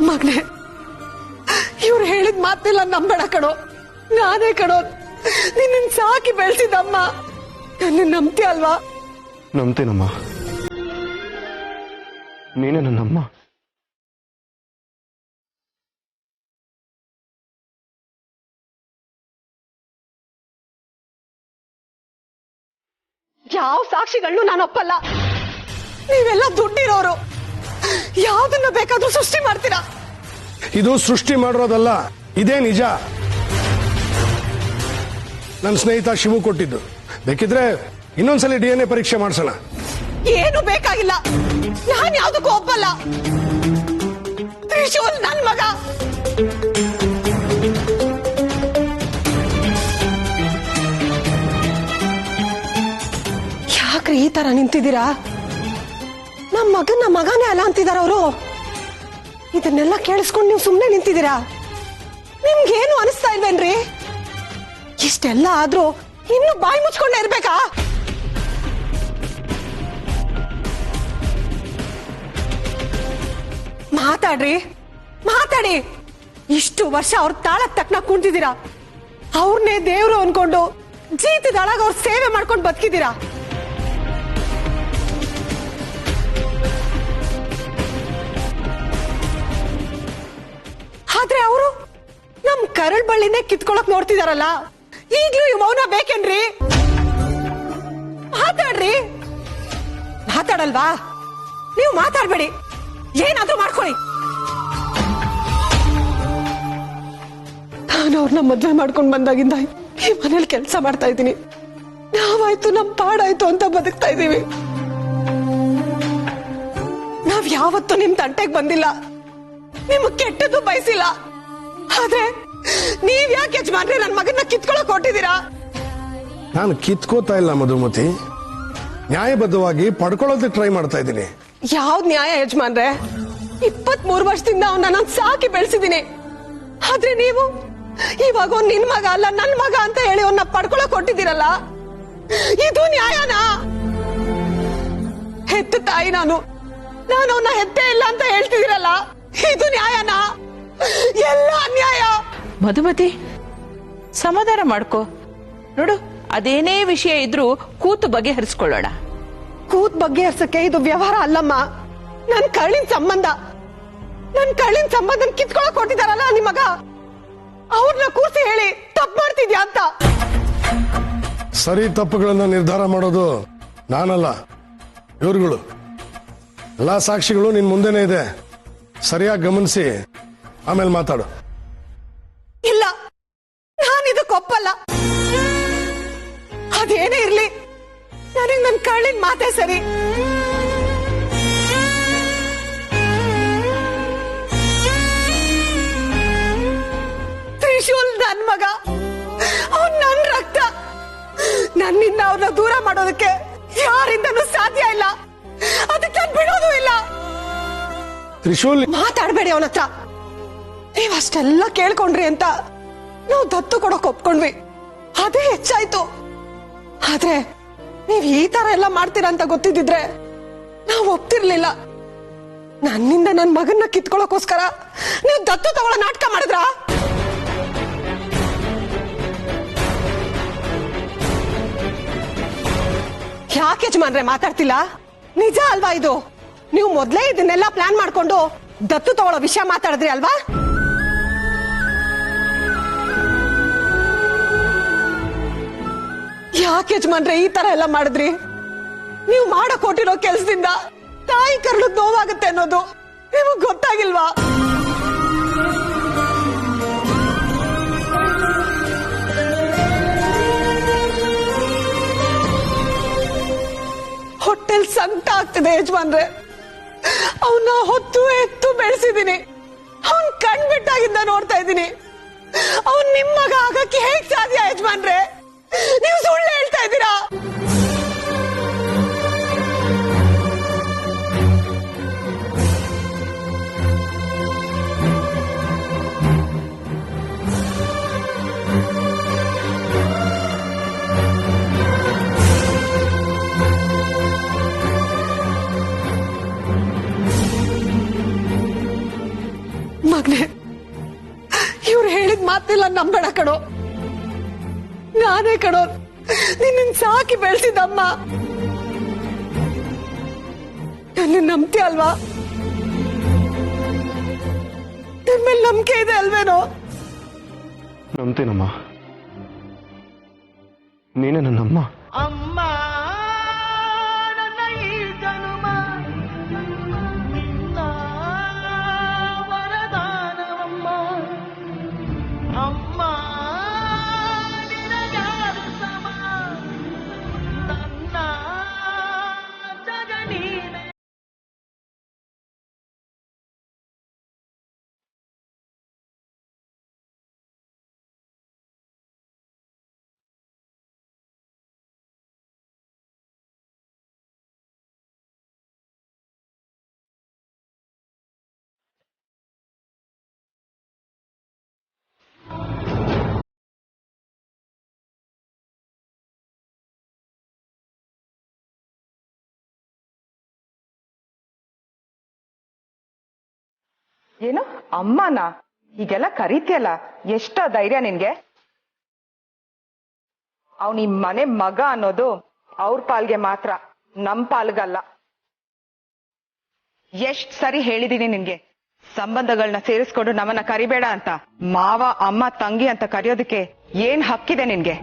ಮಗನೇ, ಇವ್ರು ಹೇಳಿದ ಮಾತೆಲ್ಲ ನಂಬೇಡ ಕಣೋ. ನಾನೇ ಕಣೋ ನಿನ್ನ ಸಾಕಿ ಬೆಳೆಸಿದಮ್ಮ. ನನ್ನ ನಂಬ್ತೀಯ ಅಲ್ವಾ? ನಂಬ್ತೀನಮ್ಮ, ನೀನೇ ನನ್ನಮ್ಮ. ಯಾವ ಸಾಕ್ಷಿಗಳನ್ನು ನಾನು ಒಪ್ಪಲ್ಲ. ನೀವೆಲ್ಲ ದುಡ್ಡಿರೋರು, ಯಾವ್ದನ್ನ ಬೇಕಾದ್ರೂ ಸೃಷ್ಟಿ ಮಾಡ್ತೀರಾ. ಇದು ಸೃಷ್ಟಿ ಮಾಡಿರೋದಲ್ಲ, ಇದೇ ನಿಜ. ನನ್ನ ಸ್ನೇಹಿತ ಶಿವು ಕೊಟ್ಟಿದ್ದು. ಬೇಕಿದ್ರೆ ಇನ್ನೊಂದ್ಸಲಿ DNA ಪರೀಕ್ಷೆ ಮಾಡಿಸೋಣ. ಏನು ಬೇಕಾಗಿಲ್ಲ, ನಾನು ಯಾವ್ದಕ್ಕೂ ಒಪ್ಪಲ್ಲ. ತ್ರಿಶೂಲ್ ನನ್ ಮಗ. ಯಾಕ್ರಿ ಈ ತರ ನಿಂತಿದ್ದೀರಾ? ನಮ್ಮ ಮಗನೇ ಅಲ್ಲ ಅಂತಿದಾರ ಅವರು. ಇದನ್ನೆಲ್ಲ ಕೇಳಿಸ್ಕೊಂಡು ನೀವು ಸುಮ್ಮನೆ ನಿಂತಿದ್ದೀರಾ? ನಿಮ್ಗೇನು ಅನಿಸ್ತಾ ಇಲ್ವೇನ್ರಿ? ಇಷ್ಟೆಲ್ಲ ಆದ್ರೂ ಇನ್ನು ಬಾಯಿ ಮುಚ್ಕೊಂಡೇ ಇರ್ಬೇಕಾ? ಮಾತಾಡ್ರಿ, ಮಾತಾಡಿ. ಇಷ್ಟು ವರ್ಷ ಅವ್ರ ತಾಳಕ್ ತಕ್ಕನ ಕುಂತಿದ್ದೀರಾ. ಅವ್ರನ್ನೇ ದೇವ್ರು ಅನ್ಕೊಂಡು ಜೀತದೊಳಗ ಅವ್ರ ಸೇವೆ ಮಾಡ್ಕೊಂಡು ಬದುಕಿದ್ದೀರಾ. ಆದ್ರೆ ಅವರು ನಮ್ ಕರಳ್ ಬಳ್ಳಿನೇ ಕಿತ್ಕೊಳಕ್ ನೋಡ್ತಿದಾರಲ್ಲ. ಈಗ್ಲೂ ಈ ಮೌನ ಬೇಕೇನ್ರಿ? ಮಾತಾಡ್ರಿ. ಮಾತಾಡಲ್ವಾ? ನೀವು ಮಾತಾಡ್ಬೇಡಿ, ಏನಾದ್ರೂ ಮಾಡ್ಕೊಳ್ಳಿ. ನಾನು ಅವ್ರನ್ನ ಮದ್ವೆ ಮಾಡ್ಕೊಂಡ್ ಬಂದಾಗಿಂದ ಈ ಮನೇಲಿ ಕೆಲಸ ಮಾಡ್ತಾ ಇದ್ದೀನಿ. ನಾವಾಯ್ತು ನಮ್ ಪಾಡಾಯ್ತು ಅಂತ ಬದುಕ್ತಾ ಇದೀವಿ. ನಾವ್ ಯಾವತ್ತೂ ನಿಮ್ ತಂಟೆಗೆ ಬಂದಿಲ್ಲ, ನಿಮಗ್ ಕೆಟ್ಟದ್ದು ಬಯಸಿಲ್ಲ. ಆದ್ರೆ ನೀವ್ ಯಾಕೆ ಯಜಮಾನ್ರೆ ನನ್ ಮಗನ್ನ ಕಿತ್ಕೊಳಕ್ ಹೊಟ್ಟಿದ್ದೀರಾ? ನಾನು ಕಿತ್ಕೋತಾ ಇಲ್ಲ ಮಧುಮತಿ, ನ್ಯಾಯಬದ್ಧವಾಗಿ ಪಡ್ಕೊಳ್ಳೋದಕ್ಕೆ ಟ್ರೈ ಮಾಡ್ತಾ ಇದ್ದೀನಿ. ಯಾವ್ದ್ ನ್ಯಾಯ ಯಜಮಾನ್ರೆ? 23 ವರ್ಷದಿಂದ ಅವನ್ನ ನಾನು ಸಾಕಿ ಬೆಳೆಸಿದ್ದೀನಿ. ಆದ್ರೆ ನೀವು ಇವಾಗ ನಿನ್ ಮಗ ಅಲ್ಲ ನನ್ ಮಗ ಅಂತ ಹೇಳಿ ಅವನ್ನ ಪಡ್ಕೊಳಕ್ ಹೊಟ್ಟಿದ್ದೀರಲ್ಲ, ಇದು ನ್ಯಾಯನಾ? ಹೆತ್ತ ತಾಯಿ ನಾನು ಅವನ್ನ ಹೆತ್ತೇ ಇಲ್ಲ ಅಂತ ಹೇಳ್ತಿದ್ದೀರಲ್ಲ, ಇದು ನ್ಯಾಯನಾ? ಎಲ್ಲ ಅನ್ಯಾಯ. ಮಧುಮತಿ, ಸಮಾಧಾನ ಮಾಡ್ಕೋ. ನೋಡು, ಅದೇನೇ ವಿಷಯ ಇದ್ರೂ ಕೂತು ಬಗೆಹರಿಸ್ಕೊಳ್ಳೋಣ. ಕೂತ್ ಬಗೆಹರ್ಸಕ್ಕೆ ಇದು ವ್ಯವಹಾರ ಅಲ್ಲಮ್ಮ, ನನ್ ಕಳ್ಳಿನ ಸಂಬಂಧ. ಕಿತ್ಕೊಳಕ್ ಕೊಟ್ಟಿದಾರಲ್ಲ ನಿಮ್ ಮಗ, ಅವ್ರನ್ನ ಕೂರ್ಸಿ ಹೇಳಿ ತಪ್ಪು ಮಾಡ್ತಿದ್ಯಾ ಅಂತ. ಸರಿ ತಪ್ಪುಗಳನ್ನ ನಿರ್ಧಾರ ಮಾಡೋದು ನಾನಲ್ಲ, ಇವ್ರುಗಳು. ಎಲ್ಲಾ ಸಾಕ್ಷಿಗಳು ನಿನ್ ಮುಂದೆನೇ ಇದೆ, ಸರಿಯಾಗಿ ಗಮನಿಸಿ ಆಮೇಲೆ ಮಾತಾಡು. ಇಲ್ಲ, ನಾನಿದಕ್ಕೊಪ್ಪಲ್ಲ. ಅದೇನೇ ಇರ್ಲಿ, ನನಗೆ ನನ್ ಕಳ್ಳಿನ ಮಾತೇ ಸರಿ. ತ್ರಿಶೂಲ್ ನನ್ ಮಗ, ಅವ್ನ್ ನನ್ ರಕ್ತ. ನನ್ನಿಂದ ಅವ್ರನ್ನ ದೂರ ಮಾಡೋದಕ್ಕೆ ಯಾರಿಂದನೂ ಸಾಧ್ಯ ಇಲ್ಲ. ಅದಕ್ಕೆ ನಾನು ಬಿಡೋದು ಇಲ್ಲ. ತ್ರಿಶೂಲ್, ಮಾತಾಡ್ಬೇಡಿ ಅವನ ಹತ್ರ. ನೀವಷ್ಟೆಲ್ಲ ಕೇಳ್ಕೊಂಡ್ರಿ ಅಂತ ನಾವು ದತ್ತು ಕೊಡೋಕ್ ಒಪ್ಕೊಂಡ್ವಿ, ಅದೇ ಹೆಚ್ಚಾಯ್ತು. ಆದ್ರೆ ನೀವ್ ಈ ತರ ಎಲ್ಲ ಮಾಡ್ತೀರಾ ಅಂತ ಗೊತ್ತಿದ್ರೆ ನಾವು ಒಪ್ತಿರ್ಲಿಲ್ಲ. ನನ್ನಿಂದ ನನ್ ಮಗನ್ನ ಕಿತ್ಕೊಳ್ಳೋಕೋಸ್ಕರ ನೀವು ದತ್ತು ತಗೊಳ್ಳೋ ನಾಟಕ ಮಾಡಿದ್ರ? ಯಾಕೆ ಯಜಮಾನ್ರೆ ಮಾತಾಡ್ತಿಲ್ಲ? ನಿಜ ಅಲ್ವಾ ಇದು? ನೀವು ಮೊದ್ಲೇ ಇದನ್ನೆಲ್ಲ ಪ್ಲಾನ್ ಮಾಡ್ಕೊಂಡು ದತ್ತು ತಗೊಳ್ಳೋ ವಿಷಯ ಮಾತಾಡಿದ್ರಿ ಅಲ್ವಾ? ಯಾಕೆ ಯಜಮಾನ್ರೆ ಈ ತರ ಎಲ್ಲ ಮಾಡಿದ್ರಿ? ನೀವು ಮಾಡಕ್ ಹೊಟ್ಟಿರೋ ಕೆಲ್ಸದಿಂದ ತಾಯಿ ಕರಳು ನೋವಾಗುತ್ತೆ ಅನ್ನೋದು ನಿಮಗ್ ಗೊತ್ತಾಗಿಲ್ವಾ? ಹೊಟ್ಟೆಲ್ ಸಂಕಟ ಆಗ್ತಿದೆ ಯಜಮಾನ್ರೆ. ಅವನ್ನ ಹೊತ್ತು ಎತ್ತು ಬೆಳೆಸಿದೀನಿ, ಅವನ್ ಕಣ್ಬಿಟ್ಟಾಗಿಂದ ನೋಡ್ತಾ ಇದ್ದೀನಿ. ಅವನ್ ನಿಮ್ ಮಗ ಆಗಕ್ಕೆ ಹೇಗ್ ಸಾಧ್ಯ ಯಜಮಾನ್ರೆ? ನೀವು ಸುಳ್ಳು ಹೇಳ್ತಾ ಇದ್ದೀರಾ. ಮಗನೆ, ಇವ್ರು ಹೇಳಿದ ಮಾತಿಲ್ಲ ನಂಬೇಡ ಕಣೋ. ನಾನೇ ಕಣೋ ನಿನ್ನ ಸಾಕಿ ಬೆಳೆಸಿದಮ್ಮ. ನನ್ನ ನಂಬ್ತಿ ಅಲ್ವಾ? ನಿಮ್ಮೇಲೆ ನಂಬಿಕೆ ಇದೆ ಅಲ್ವೇನೋ? ನಂಬ್ತೀನಮ್ಮ. ನೀನೇ ನನ್ನಮ್ಮ. ಅಮ್ಮ ನನ್ನ ಈ ಜನುಮ ನಿನ್ನ ವರದಾನವಮ್ಮ. ಅಮ್ಮ ನಿನಗ್ಯಾರು ಸಮ, ನನ್ನ ಜಗ ನೀನೆ. ಏನು ಅಮ್ಮನ ಹೀಗೆಲ್ಲ ಕರೀತಿಯಲ್ಲ, ಎಷ್ಟ ಧೈರ್ಯ ನಿನ್ಗೆ? ಅವ್ನ ಈ ಮನೆ ಮಗ ಅನ್ನೋದು ಅವ್ರ ಪಾಲ್ಗೆ ಮಾತ್ರ, ನಮ್ ಪಾಲ್ಗಲ್ಲ. ಎಷ್ಟ್ ಸರಿ ಹೇಳಿದೀನಿ ನಿನ್ಗೆ, ಸಂಬಂಧಗಳನ್ನ ಸೇರಿಸ್ಕೊಂಡು ನಮ್ಮನ್ನ ಕರಿಬೇಡ ಅಂತ. ಮಾವ ಅಮ್ಮ ತಂಗಿ ಅಂತ ಕರೆಯೋದಕ್ಕೆ ಏನ್ ಹಕ್ಕಿದೆ ನಿನ್ಗೆ?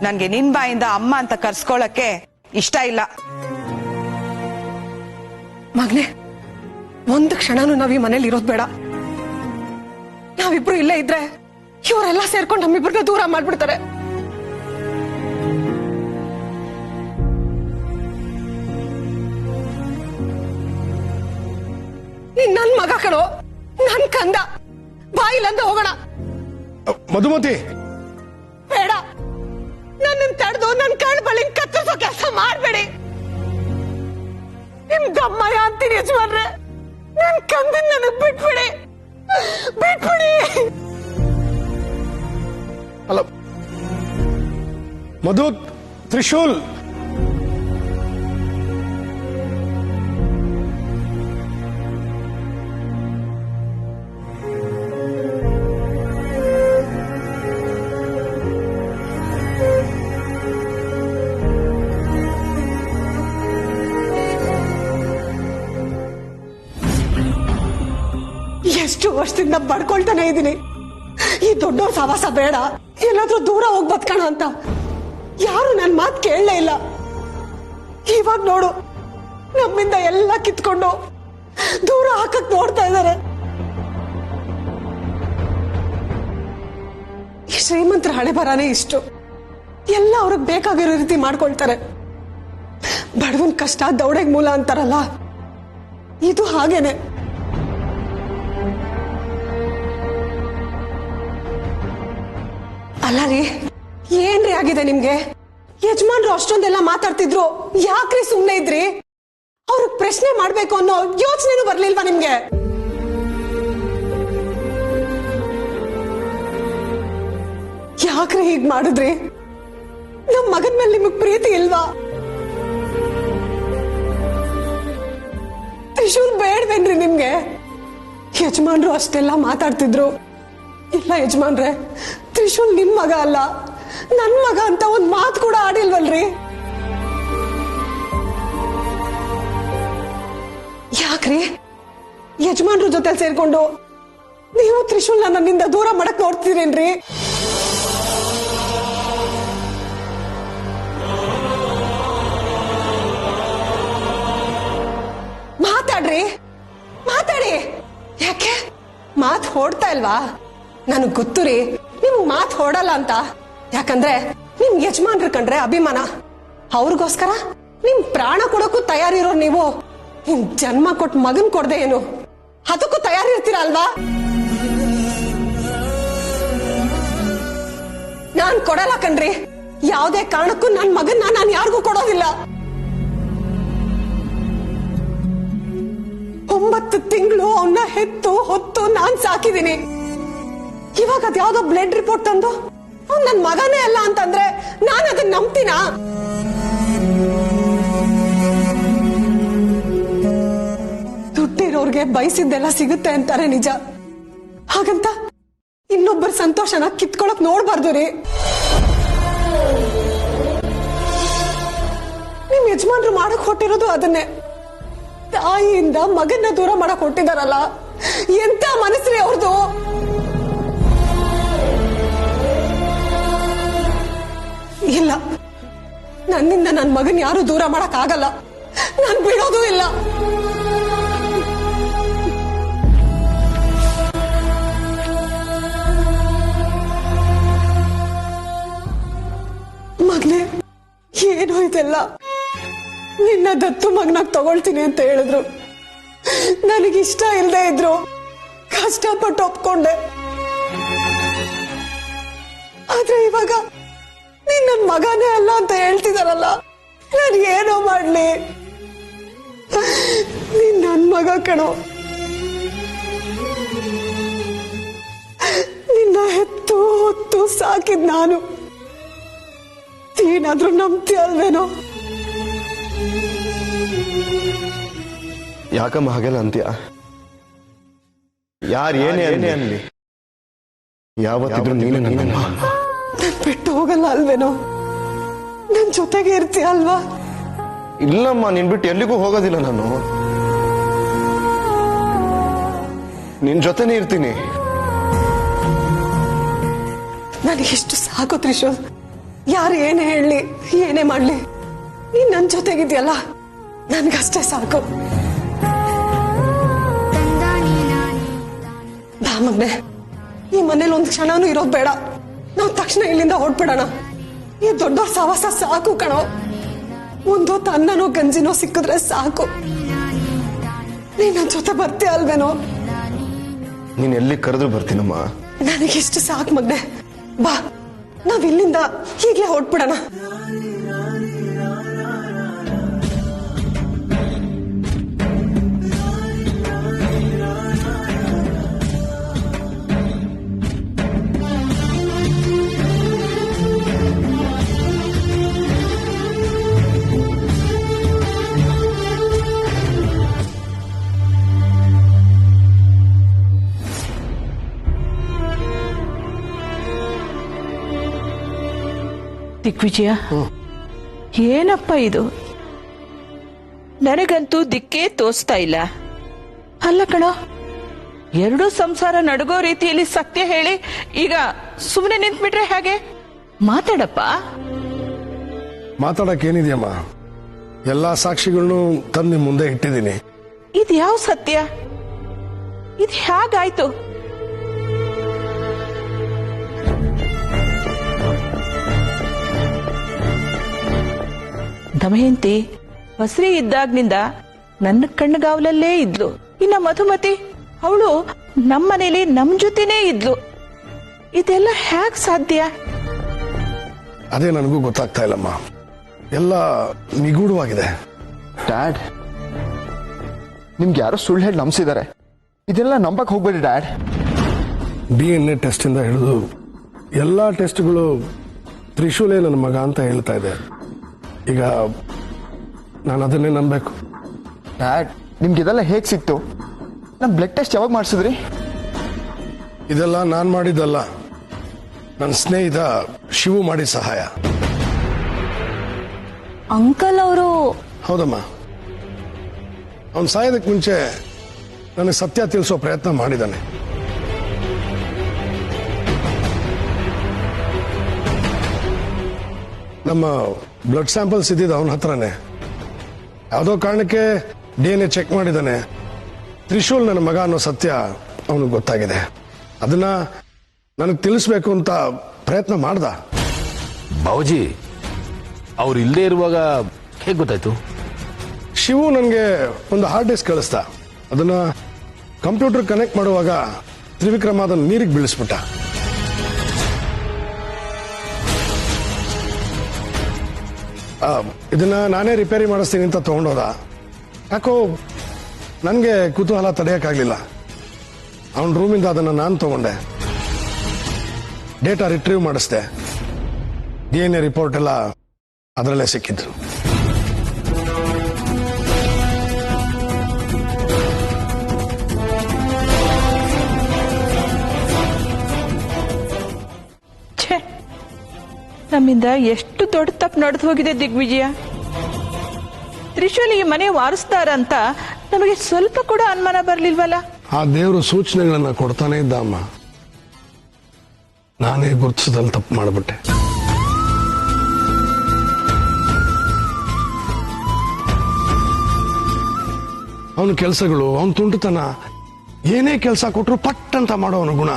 ನನ್ಗೆ ನಿನ್ ಬಾಯಿಂದ ಅಮ್ಮ ಅಂತ ಕರ್ಸ್ಕೊಳಕ್ಕೆ ಇಷ್ಟ ಇಲ್ಲ. ಮಗನೆ, ಒಂದು ಕ್ಷಣನೂ ನಾವ್ ಈ ಮನೇಲಿ ಇರೋದ್ ಬೇಡ. ನಾವಿಬ್ರು ಇಲ್ಲೇ ಇದ್ರೆ ಇವರೆಲ್ಲ ಸೇರ್ಕೊಂಡು ನಮ್ಮಿಬ್ರನ್ನ ದೂರ ಮಾಡ್ಬಿಡ್ತಾರೆ. ನೀನ್ ನನ್ ಮಗ ಕಣೋ, ನನ್ ಕಂದ. ಬಾಯಿಲಂದ ಹೋಗೋಣ. ಮಧುಮತಿ, ಬೇಡ, ನನ್ನ ತಡೆದು ನನ್ ಕಣ್ ಬಳಿ ಕತ್ತರಿಸೋ ಕೆಲಸ ಮಾಡ್ಬೇಡಿ. ನಿಮ್ ದಮ್ಮಯ್ಯ ಅಂತೀನಿ ಯಜಮಾನ್ರೆ, ನನ್ ಕಂದನ್ ನನಗ್ ಬಿಟ್ಬಿಡಿ, ಬಿಟ್ಬಿಡಿ. ಅಲ್ಲ ಮಧು, ತ್ರಿಶೂಲ್, ಎಷ್ಟು ವರ್ಷದಿಂದ ಬಡ್ಕೊಳ್ತಾನೆ ಇದ್ದೀನಿ, ಈ ದೊಡ್ಡವ್ರ ಸವಾಸ ಬೇಡ, ಎಲ್ಲಾದ್ರೂ ದೂರ ಹೋಗ್ ಬದ್ಕೋಣ ಅಂತ. ಯಾರು ನನ್ ಮಾತ್ ಕೇಳಲೇ ಇಲ್ಲ. ಇವಾಗ ನೋಡು, ನಮ್ಮಿಂದ ಎಲ್ಲ ಕಿತ್ಕೊಂಡು ದೂರ ಹಾಕಕ್ ನೋಡ್ತಾ ಇದ್ದಾರೆ. ಈ ಶ್ರೀಮಂತರ ಹಣೆ ಬರಾನೇ ಇಷ್ಟು. ಎಲ್ಲ ಅವ್ರಿಗೆ ಬೇಕಾಗಿರೋ ರೀತಿ ಮಾಡ್ಕೊಳ್ತಾರೆ. ಬಡವನ್ ಕಷ್ಟ ದೌಡೆಗ್ ಮೂಲ ಅಂತಾರಲ್ಲ, ಇದು ಹಾಗೇನೆ. ಅಲ್ಲ ರೀ, ಏನ್ರಿ ಆಗಿದೆ ನಿಮ್ಗೆ? ಯಜಮಾನ್ರು ಅಷ್ಟೊಂದೆಲ್ಲ ಮಾತಾಡ್ತಿದ್ರು, ಯಾಕ್ರಿ ಸುಮ್ನೆ ಇದ್ರಿ? ಅವ್ರಿಗೆ ಪ್ರಶ್ನೆ ಮಾಡ್ಬೇಕು ಅನ್ನೋ ಯೋಚನೆನೂ ಬರ್ಲಿಲ್ವಾ ನಿಮ್ಗೆ? ಯಾಕ್ರಿ ಹೀಗ್ ಮಾಡಿದ್ರಿ? ನಮ್ ಮಗನ್ ಮೇಲೆ ನಿಮಗ್ ಪ್ರೀತಿ ಇಲ್ವಾ? ತ್ರಿಶೂಲ್ ಬೇಡ್ವೇನ್ರಿ ನಿಮ್ಗೆ? ಯಜಮಾನ್ರು ಅಷ್ಟೆಲ್ಲ ಮಾತಾಡ್ತಿದ್ರು. ಇಲ್ಲ ಯಜಮಾನ್ರೆ, ತ್ರಿಶೂಲ್ ನಿಮ್ ಮಗ ಅಲ್ಲ, ನನ್ ಮಗ ಅಂತ ಒಂದ್ ಮಾತು ಕೂಡ ಆಡಿಲ್ವಲ್ರಿ. ಯಾಕ್ರಿ ಯಜಮಾನ್ರ ಜೊತೆ ಸೇರ್ಕೊಂಡು ನೀವು ತ್ರಿಶೂಲ್ನ ನನ್ನಿಂದ ದೂರ ಮಾಡಕ್ ನೋಡ್ತೀರೇನ್ರಿ? ಮಾತಾಡ್ರಿ, ಮಾತಾಡಿ. ಯಾಕೆ ಮಾತ್ ಹೊಡ್ತಾ ಇಲ್ವಾ? ನನಗ್ ಗೊತ್ತು ರೀ, ನಿಮ್ಗ್ ಮಾತ್ ಹೊಡಲ್ಲ ಅಂತ. ಯಾಕಂದ್ರೆ ನಿಮ್ ಯಜಮಾನ್ರ ಕಂಡ್ರೆ ಅಭಿಮಾನ. ಅವ್ರಿಗೋಸ್ಕರ ನಿಮ್ ಪ್ರಾಣ ಕೊಡಕ್ಕೂ ತಯಾರಿರೋ ನೀವು, ನಿಮ್ ಜನ್ಮ ಕೊಟ್ಟು ಮಗನ್ ಕೊಡ್ದೆ ಏನು ಅದಕ್ಕೂ ತಯಾರಿರ್ತೀರ ಅಲ್ವಾ? ನಾನ್ ಕೊಡಲ್ಲ ಕಣ್ರಿ, ಯಾವುದೇ ಕಾರಣಕ್ಕೂ ನನ್ ಮಗನ್ನ ನಾನ್ ಯಾರಿಗೂ ಕೊಡೋದಿಲ್ಲ. 9 ತಿಂಗಳು ಅವನ್ನ ಹೆತ್ತು ಹೊತ್ತು ನಾನ್ ಸಾಕಿದೀನಿ. ಇವಾಗ ಅದ್ಯಾವ್ದೋ ಬ್ಲಡ್ ರಿಪೋರ್ಟ್ ತಂದು ಅವ್ನ್ ನನ್ ಮಗನೇ ಅಲ್ಲ ಅಂತಂದ್ರೆ ನಾನು ಅದನ್ನ ನಂಬ್ತೀನಾ? ದುಡ್ಡಿರೋ ನಂಬಿರೋರ್ಗೆ ಬಯಸಿದ್ದೆಲ್ಲ ಸಿಗುತ್ತೆ ಅಂತಾರೆ ನಿಜ. ಹಾಗಂತ ಇನ್ನೊಬ್ಬರ ಸಂತೋಷನ ಕಿತ್ಕೊಳಕ್ ನೋಡ್ಬಾರ್ದು ರೀ. ನಿಮ್ ಯಜಮಾನ್ರು ಮಾಡಕ್ ಹೊಟ್ಟಿರೋದು ಅದನ್ನೇ. ತಾಯಿಯಿಂದ ಮಗನ್ನ ದೂರ ಮಾಡಕ್ ಹೊಟ್ಟಿದಾರಲ್ಲ, ಎಂತ ಮನಸ್ರಿ ಅವ್ರದು. ಇಲ್ಲ, ನನ್ನಿಂದ ನನ್ನ ಮಗನ್ ಯಾರು ದೂರ ಮಾಡಕ್ ಆಗಲ್ಲ. ನಾನ್ ಬಿಡೋದು ಇಲ್ಲ. ಮಗ್ನೆ, ಏನೋ ಇದೆಲ್ಲ. ನಿನ್ನ ದತ್ತು ಮಗನಾಗ್ ತಗೊಳ್ತೀನಿ ಅಂತ ಹೇಳಿದ್ರು. ನನಗಿಷ್ಟ ಇಲ್ಲದೆ ಇದ್ರು ಕಷ್ಟಪಟ್ಟು ಒಪ್ಕೊಂಡೆ. ಆದ್ರೆ ಇವಾಗ ನೀನ್ ನನ್ ಮಗನೇ ಅಲ್ಲ ಅಂತ ಹೇಳ್ತಿದಾರಲ್ಲ, ನಾನು ಏನೋ ಮಾಡ್ಲಿ? ನೀನ್ ನನ್ ಮಗ ಕಣೋ. ನಿನ್ನ ಹೆತ್ತು ಹೊತ್ತು ಸಾಕಿದ್ ನಾನು. ಏನಾದ್ರೂ ನಂಬ್ತಿ ಅಲ್ವೇನೋ? ಯಾಕಮ್ಮ ಹಾಗೆಲ್ಲ ಅಂತೀಯ? ಯಾರು ಏನೇ ಅನ್ಲಿ, ಯಾವತ್ತಿದ್ರು ನೀನು ನನ್ನಮ್ಮ. ನನ್ ಬಿಟ್ಟು ಹೋಗಲ್ಲ ಅಲ್ವೇನೋ? ನನ್ ಜೊತೆಗೆ ಇರ್ತೀಯ ಅಲ್ವಾ? ಇಲ್ಲಮ್ಮ, ನಿನ್ ಬಿಟ್ಟು ಎಲ್ಲಿಗೂ ಹೋಗೋದಿಲ್ಲ ನಾನು. ನಿನ್ ಜೊತೆನೇ ಇರ್ತೀನಿ. ನನಗಿಷ್ಟು ಸಾಕು ತ್ರಿಶೂಲ್. ಯಾರು ಏನೇ ಹೇಳಲಿ, ಏನೇ ಮಾಡ್ಲಿ, ನೀನ್ ನನ್ ಜೊತೆಗಿದ್ಯಲ್ಲ, ನನ್ಗಷ್ಟೇ ಸಾಕು. ಬಾ ಮಗ್ನೆ, ಈ ಮನೇಲಿ ಒಂದ್ ಕ್ಷಣನೂ ಇರೋದ್ ಬೇಡ. ನಾವ್ ತಕ್ಷಣ ಇಲ್ಲಿಂದ ಹೊರಟ್ಬಿಡೋಣ. ಈ ದೊಡ್ಡ ಸವಾಸ ಸಾಕು ಕಣೋ. ಒಂದೊತ್ತು ಅನ್ನನೋ ಗಂಜಿನೋ ಸಿಕ್ಕಿದ್ರೆ ಸಾಕು. ನೀನ್ ನನ್ ಜೊತೆ ಬರ್ತೀಯ ಅಲ್ವೇನೋ? ನೀನ್ ಎಲ್ಲಿ ಕರೆದ್ರು ಬರ್ತೀನಮ್ಮ. ನನಗಿಷ್ಟು ಸಾಕು ಮಗ್ನೆ. ಬಾ, ನಾವ್ ಇಲ್ಲಿಂದ ಈಗ್ಲೇ ಹೊರಟ್ಬಿಡೋಣ. ದಿಗ್ವಿಜಯ, ಏನಪ್ಪ ಇದು? ನನಗಂತೂ ದಿಕ್ಕೇ ತೋಚ್ತಾ ಇಲ್ಲ. ಅಲ್ಲ ಕಣೋ, ಎರಡೂ ಸಂಸಾರ ನಡಗೋ ರೀತಿಯಲ್ಲಿ ಸತ್ಯ ಹೇಳಿ ಈಗ ಸುಮ್ಮನೆ ನಿಂತ್ಬಿಟ್ರೆ ಹೇಗೆ? ಮಾತಾಡಪ್ಪ. ಮಾತಾಡಕ್ಕೇನಿದೆಯಮ್ಮ? ಎಲ್ಲಾ ಸಾಕ್ಷಿಗಳನ್ನು ತಂದು ಮುಂದೆ ಇಟ್ಟಿದ್ದೀನಿ. ಇದು ಯಾವ ಸತ್ಯ? ಇದು ಹೇಗಾಯ್ತು? ದಮಯಂತಿ ಬಸ್ರಿ ಇದ್ದಾಗ್ನಿಂದ ನನ್ನ ಕಣ್ಣಗಾವಲಲ್ಲೇ ಇದ್ಲು. ಇನ್ನ ಮಧುಮತಿ, ಅವಳು ನಮ್ಮನೇಲಿ ನಮ್ ಜೊತೆನೇ ಇದ್ಲು. ಇದೆಲ್ಲ ಹೇಗ್ ಸಾಧ್ಯ? ಅದೇ ನನಗೂ ಗೊತ್ತಾಗ್ತಾ ಇಲ್ಲಮ್ಮ. ಎಲ್ಲ ನಿಗೂಢವಾಗಿದೆ. ಡ್ಯಾಡ್, ನಿಮ್ಗೆ ಯಾರೋ ಸುಳ್ಳು ಹೇಳಿ ನಂಬಿಸಿದ್ದಾರೆ. ಇದೆಲ್ಲ ನಂಬಕ್ ಹೋಗ್ಬೇಡಿ ಡ್ಯಾಡ್. DNA ಟೆಸ್ಟ್ ಇಂದ ಹಿಡಿದು ಎಲ್ಲಾ ಟೆಸ್ಟ್ಗಳು ತ್ರಿಶೂಲೇ ನನ್ನ ಮಗ ಅಂತ ಹೇಳ್ತಾ ಇದೆ. ಈಗ ನಾನು ಅದನ್ನೇ ನಂಬಬೇಕು. ಡ್ಯಾಡ್, ನಿಮ್ಗೆ ಇದೆಲ್ಲ ಹೇಗ್ ಸಿಕ್ತು? ನಮ್ ಬ್ಲಡ್ ಟೆಸ್ಟ್ ಯಾವಾಗ ಮಾಡಿಸಿದ್ರಿ? ಇದೆಲ್ಲ ನಾನ್ ಮಾಡಿದ್ದಲ್ಲ, ನನ್ನ ಸ್ನೇಹಿತ ಶಿವು ಮಾಡಿದ ಸಹಾಯ. ಅಂಕಲ್ ಅವರು? ಹೌದಮ್ಮ, ಅವನ್ ಸಾಯೋದಕ್ಕೆ ಮುಂಚೆ ನನಗೆ ಸತ್ಯ ತಿಳಿಸೋ ಪ್ರಯತ್ನ ಮಾಡಿದ್ದಾನೆ. ನಮ್ಮ ಬ್ಲಡ್ ಸ್ಯಾಂಪಲ್ಸ್ ಇದ್ದಿದ್ದು ಅವನ ಹತ್ರನೇ. ಯಾವುದೋ ಕಾರಣಕ್ಕೆ DNA ಚೆಕ್ ಮಾಡಿದ್ದಾನೆ. ತ್ರಿಶೂಲ್ ನನ್ನ ಮಗ ಅನ್ನೋ ಸತ್ಯ ಅವನಿಗೆ ಗೊತ್ತಾಗಿದೆ. ಅದನ್ನ ನನಗೆ ತಿಳಿಸ್ಬೇಕು ಅಂತ ಪ್ರಯತ್ನ ಮಾಡ್ದ. ಬಾವೂಜಿ, ಅವ್ರು ಇಲ್ಲದೆ ಇರುವಾಗ ಹೇಗೆ ಗೊತ್ತಾಯ್ತು? ಶಿವು ನನಗೆ ಒಂದು ಹಾರ್ಡ್ ಡಿಸ್ಕ್ ಕಳಿಸ್ದ. ಅದನ್ನ ಕಂಪ್ಯೂಟರ್ ಕನೆಕ್ಟ್ ಮಾಡುವಾಗ ತ್ರಿವಿಕ್ರಮ ಅದನ್ನ ನೀರಿಗೆ ಬೀಳಿಸ್ಬಿಟ್ಟ. ಇದನ್ನ ನಾನೇ ರಿಪೇರಿ ಮಾಡಿಸ್ತೀನಿ ಅಂತ ತಗೊಂಡೋದ. ಯಾಕೋ ನನಗೆ ಕುತೂಹಲ ತಡೆಯಕ್ಕಾಗ್ಲಿಲ್ಲ. ಅವನ ರೂಮಿಂದ ಅದನ್ನ ನಾನು ತಗೊಂಡೆ, ಡೇಟಾ ರಿಟ್ರೀವ್ ಮಾಡಿಸ್ದೆ. DNA ರಿಪೋರ್ಟ್ ಎಲ್ಲ ಅದರಲ್ಲೇ ಸಿಕ್ಕಿದ್ರು. ನಮ್ಮಿಂದ ಎಷ್ಟು ದೊಡ್ಡ ತಪ್ಪು ನಡೆದು ಹೋಗಿದೆ ದಿಗ್ವಿಜಯ. ತ್ರಿಶೂಲ್ ಈ ಮನೆ ವಾರಿಸ್ತಾರಂತ ನಮಗೆ ಸ್ವಲ್ಪ ಕೂಡ ಅನುಮಾನ ಬರ್ಲಿಲ್ವಲ್ಲ. ಆ ದೇವರು ಸೂಚನೆಗಳನ್ನ ಕೊಡ್ತಾನೆ ಇದ್ದ ಅಮ್ಮ. ನಾನೇ ಗುರುತಿಸದಲ್ಲಿ ತಪ್ಪು ಮಾಡಿಬಿಟ್ಟೆ. ಅವನ ಕೆಲಸಗಳು, ಅವನ ತುಂಟತನ, ಏನೇ ಕೆಲಸ ಕೊಟ್ಟರು ಪಟ್ ಅಂತ ಮಾಡೋ ಅವನ ಗುಣ,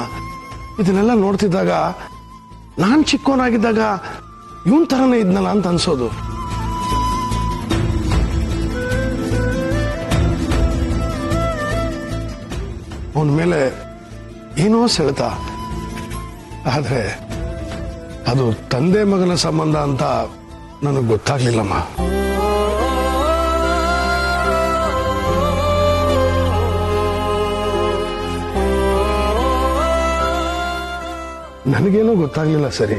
ಇದನ್ನೆಲ್ಲ ನೋಡ್ತಿದ್ದಾಗ ನಾನ್ ಚಿಕ್ಕವನಾಗಿದ್ದಾಗ ಇವನ್ ತರನೇ ಇದ್ನಲ್ಲ ಅಂತ ಅನ್ಸೋದು. ಅವನ ಮೇಲೆ ಏನೋ ಸೆಳೆತ. ಆದ್ರೆ ಅದು ತಂದೆ ಮಗನ ಸಂಬಂಧ ಅಂತ ನನಗೆ ಗೊತ್ತಾಗ್ಲಿಲ್ಲಮ್ಮ. ನನಗೇನೋ ಗೊತ್ತಾಗ್ಲಿಲ್ಲ. ಸರಿ,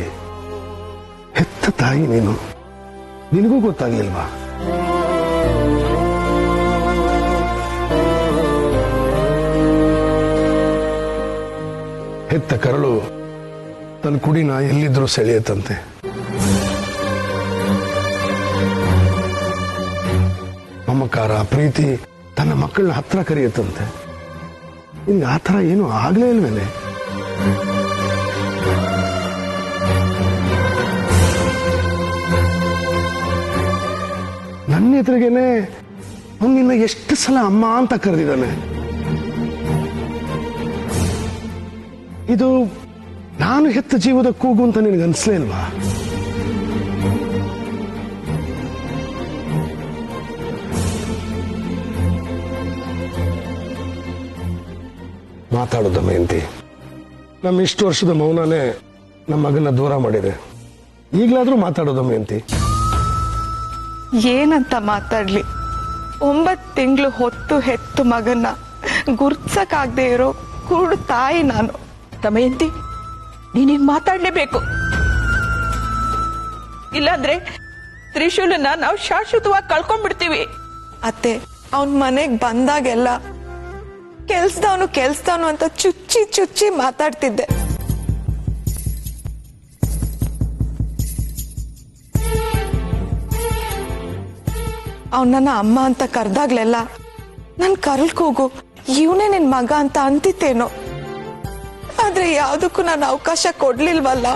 ಹೆತ್ತ ತಾಯಿ ನೀನು, ನಿನಗೂ ಗೊತ್ತಾಗ್ಲಿಲ್ವಾ? ಹೆತ್ತ ಕರಳು ತನ್ನ ಕುಡಿನ ಎಲ್ಲಿದ್ರೂ ಸೆಳೆಯತ್ತಂತೆ. ಮಮಕಾರ, ಪ್ರೀತಿ ತನ್ನ ಮಕ್ಕಳನ್ನ ಹತ್ರ ಕರೆಯತ್ತಂತೆ. ನಿನ್ಗೆ ಆ ಥರ ಏನು ಆಗ್ಲೇ ಇಲ್ವೇನೆ? ನನ್ನ ಎದುರಿಗೇನೆ ಅವನು ನಿನ್ನ ಎಷ್ಟು ಸಲ ಅಮ್ಮ ಅಂತ ಕರೆದಿದ್ದಾನೆ. ಇದು ನಾನು ಹೆತ್ತ ಜೀವದ ಕೂಗು ಅಂತ ನಿನಗೆ ಅನ್ಸ್ಲೇ ಇಲ್ವಾ? ಮಾತಾಡೋ ದಮಯಂತಿ, ನಮ್ಮ ಇಷ್ಟು ವರ್ಷದ ಮೌನನೇ ನಮ್ಮ ಮಗನ ದೂರ ಮಾಡಿದೆ. ಈಗಲಾದ್ರೂ ಮಾತಾಡೋ ದಮಯಂತಿ. ಏನಂತ ಮಾತಾಡ್ಲಿ? 9 ತಿಂಗಳು ಹೊತ್ತು ಹೆತ್ತು ಮಗನ್ನ ಗುರ್ಸಕ್ಕಾಗದೆ ಇರೋ ಕುರುಡು ತಾಯಿ ನಾನು. ದಮಯಂತಿ, ನೀನೀಗ ಮಾತಾಡ್ಲೇಬೇಕು. ಇಲ್ಲಾಂದ್ರೆ ತ್ರಿಶೂಲನ್ನ ನಾವು ಶಾಶ್ವತವಾಗಿ ಕಳ್ಕೊಂಡ್ಬಿಡ್ತೀವಿ. ಅತ್ತೆ, ಅವನ್ ಮನೆಗ್ ಬಂದಾಗೆಲ್ಲ ಕೆಲ್ಸದವನು ಅಂತ ಚುಚ್ಚಿ ಚುಚ್ಚಿ ಮಾತಾಡ್ತಿದ್ದೆ. ಅವನನ್ನ ಅಮ್ಮ ಅಂತ ಕರ್ದಾಗ್ಲೆಲ್ಲ ನನ್ ಕರಲ್ ಕೂಗು ಇವನೇ ನಿನ್ ಮಗ ಅಂತ ಅಂತಿತ್ತೇನೋ. ಆದ್ರೆ ಯಾವ್ದಕ್ಕೂ ನಾನು ಅವಕಾಶ ಕೊಡ್ಲಿಲ್ವಲ್ಲ.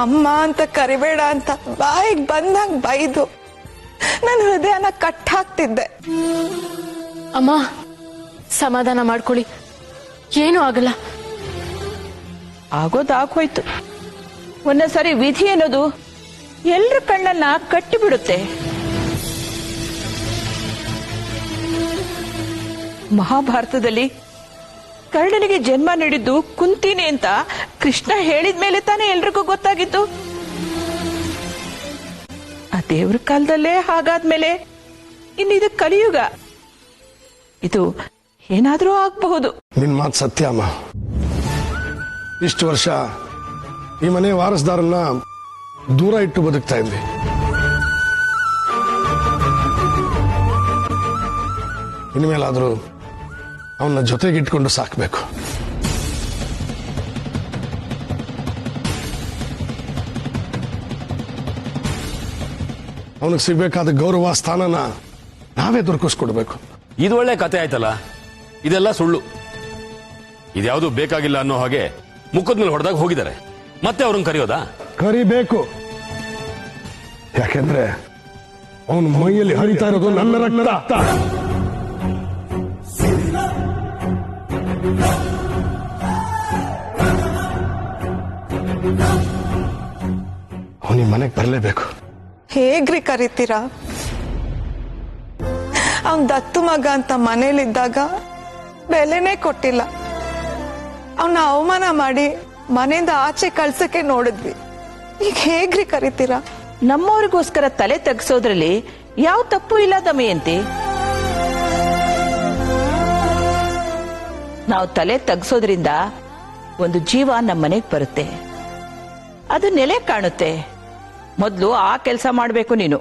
ಅಮ್ಮ ಅಂತ ಕರಿಬೇಡ ಅಂತ ಬಾಯಿಗೆ ಬಂದಾಗ ಬೈದು ನನ್ನ ಹೃದಯನ ಕಟ್ಟಾಕ್ತಿದ್ದೆ. ಅಮ್ಮ, ಸಮಾಧಾನ ಮಾಡ್ಕೊಳ್ಳಿ, ಏನೂ ಆಗಲ್ಲ. ಆಗೋದಾಗೋಯ್ತು. ಒಂದೊಂದ್ಸರಿ ವಿಧಿ ಅನ್ನೋದು ಎಲ್ರ ಕಣ್ಣನ್ನ ಕಟ್ಟಿಬಿಡುತ್ತೆ. ಮಹಾಭಾರತದಲ್ಲಿ ಕರ್ಣನಿಗೆ ಜನ್ಮ ನೀಡಿದ್ದು ಕುಂತಿನಿ ಅಂತ ಕೃಷ್ಣ ಹೇಳಿದ ಮೇಲೆ ತಾನೇ ಎಲ್ರಿಗೂ ಗೊತ್ತಾಗಿತ್ತು. ಆ ದೇವ್ರ ಕಾಲದಲ್ಲೇ ಹಾಗಾದ್ಮೇಲೆ ಇನ್ನಿದು ಕಲಿಯುಗ. ಇದು ಏನಾದ್ರೂ ಆಗಬಹುದು. ನಿನ್ ಮಾತು ಸತ್ಯ ಅಮ್ಮ. ಇಷ್ಟು ವರ್ಷ ಈ ಮನೆ ವಾರಸ್ದಾರನ್ನ ದೂರ ಇಟ್ಟು ಬದುಕ್ತಾ ಇದ್ವಿ. ಇನ್ಮೇಲಾದ್ರೂ ಅವನ್ನ ಜೊತೆಗಿಟ್ಕೊಂಡು ಸಾಕ್ಬೇಕು. ಅವನಿಗೆ ಸಿಗ್ಬೇಕಾದ ಗೌರವ, ಸ್ಥಾನನ ನಾವೇ ದೊರಕಿಸ್ಕೊಡ್ಬೇಕು. ಇದು ಒಳ್ಳೆ ಕತೆ ಆಯ್ತಲ್ಲ. ಇದೆಲ್ಲ ಸುಳ್ಳು. ಇದ್ಯಾವುದು ಬೇಕಾಗಿಲ್ಲ ಅನ್ನೋ ಹಾಗೆ ಮುಖದ ಮೇಲೆ ಹೊಡೆದಾಗ ಹೋಗಿದ್ದಾರೆ. ಮತ್ತೆ ಅವ್ರನ್ನ ಕರೆಯೋದಾ? ಕರಿಬೇಕು. ಯಾಕೆಂದ್ರೆ ಅವನ ಮೈಯಲ್ಲಿ ಹರಿತಾ ಇರೋದು ನನ್ನ ರಕ್ತ. ಅವನಿಗೆ ಮನೆಗೆ ಬರಲೇಬೇಕು. ಹೇಗ್ರಿ ಕರಿತೀರಾ? ಅವನ್ ದತ್ತು ಮಗ ಅಂತ ಮನೇಲಿದ್ದಾಗ ಬೆಲೆನೇ ಕೊಟ್ಟಿಲ್ಲ. ಅವನ ಅವಮಾನ ಮಾಡಿ ಮನೆಯಿಂದ ಆಚೆ ಕಳ್ಸಕ್ಕೆ ನೋಡಿದ್ವಿ. ಈಗ ಹೇಗ್ರಿ ಕರಿತೀರಾ? ನಮ್ಮವ್ರಿಗೋಸ್ಕರ ತಲೆ ತಗ್ಸೋದ್ರಲ್ಲಿ ಯಾವ ತಪ್ಪು ಇಲ್ಲ ದಮಯಂತಿ. ನಾವು ತಲೆ ತಗ್ಸೋದ್ರಿಂದ ಒಂದು ಜೀವ ನಮ್ಮ ಮನೆಗೆ ಬರುತ್ತೆ, ಅದು ನೆಲೆ ಕಾಣುತ್ತೆ. ಮೊದಲು ಆ ಕೆಲಸ ಮಾಡಬೇಕು ನೀನು.